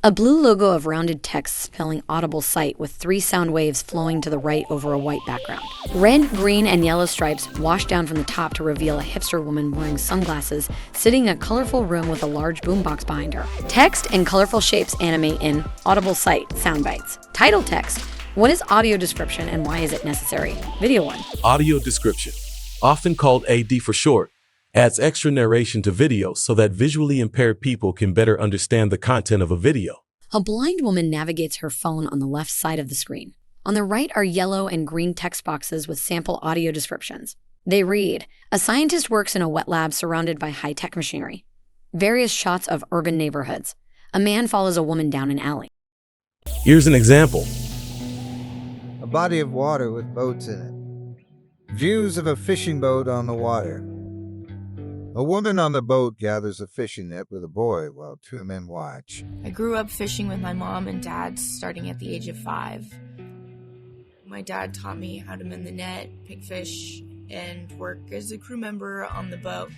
A blue logo of rounded text spelling audible sight with 3 sound waves flowing to the right over a white background. Red, green, and yellow stripes wash down from the top to reveal a hipster woman wearing sunglasses sitting in a colorful room with a large boombox behind her. Text and colorful shapes animate in audible sight sound bites. Title text: what is audio description and why is it necessary? Video 1. Audio description, often called AD for short, adds extra narration to videos so that visually impaired people can better understand the content of a video. A blind woman navigates her phone on the left side of the screen. On the right are yellow and green text boxes with sample audio descriptions. They read, "A scientist works in a wet lab surrounded by high-tech machinery." Various shots of urban neighborhoods. A man follows a woman down an alley. Here's an example. A body of water with boats in it. Views of a fishing boat on the water. A woman on the boat gathers a fishing net with a boy while 2 men watch. I grew up fishing with my mom and dad starting at the age of 5. My dad taught me how to mend the net, pick fish, and work as a crew member on the boat.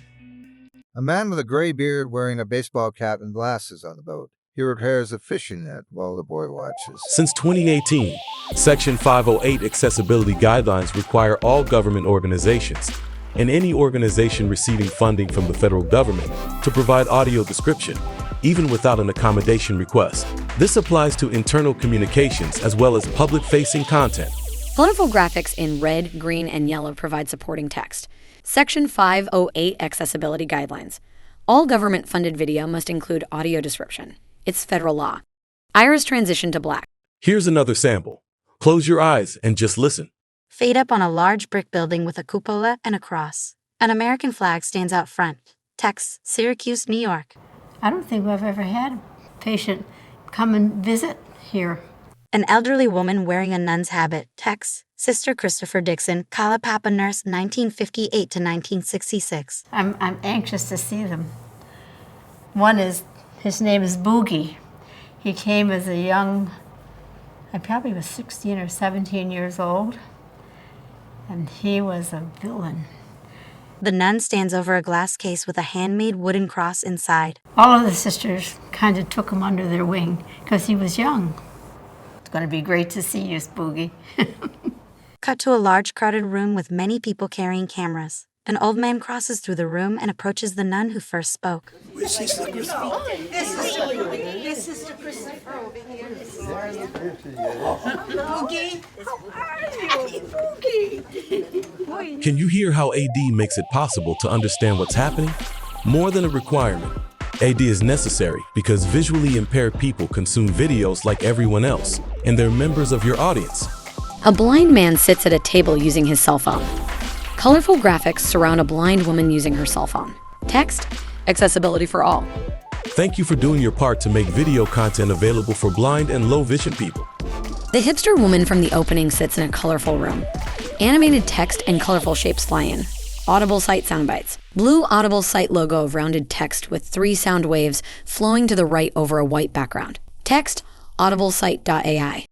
A man with a gray beard wearing a baseball cap and glasses on the boat. He repairs a fishing net while the boy watches. Since 2018, Section 508 accessibility guidelines require all government organizations and any organization receiving funding from the federal government to provide audio description, even without an accommodation request. This applies to internal communications as well as public-facing content. Colorful graphics in red, green, and yellow provide supporting text. Section 508 Accessibility Guidelines. All government-funded video must include audio description. It's federal law. Iris transition to black. Here's another sample. Close your eyes and just listen. Fade up on a large brick building with a cupola and a cross. An American flag stands out front. Text, Syracuse, New York. I don't think we've ever had a patient come and visit here. An elderly woman wearing a nun's habit. Text, Sister Christopher Dixon, Kalapapa nurse, 1958 to 1966. I'm anxious to see them. One is, his name is Boogie. He came as a young, I probably was 16 or 17 years old. And he was a villain. The nun stands over a glass case with a handmade wooden cross inside. All of the sisters kind of took him under their wing because he was young. It's going to be great to see you, Spooky. Cut to a large crowded room with many people carrying cameras. An old man crosses through the room and approaches the nun who first spoke. Where's Sister Christopher? This is Sister Christopher over here. Boogie, how are you? Boogie. Can you hear how AD makes it possible to understand what's happening? More than a requirement, AD is necessary because visually impaired people consume videos like everyone else, and they're members of your audience. A blind man sits at a table using his cell phone. Colorful graphics surround a blind woman using her cell phone. Text: accessibility for all. Thank you for doing your part to make video content available for blind and low vision people. The hipster woman from the opening sits in a colorful room. Animated text and colorful shapes fly in. Audible sight sound bites. Blue audible sight logo of rounded text with 3 sound waves flowing to the right over a white background. Text: audiblesight.ai.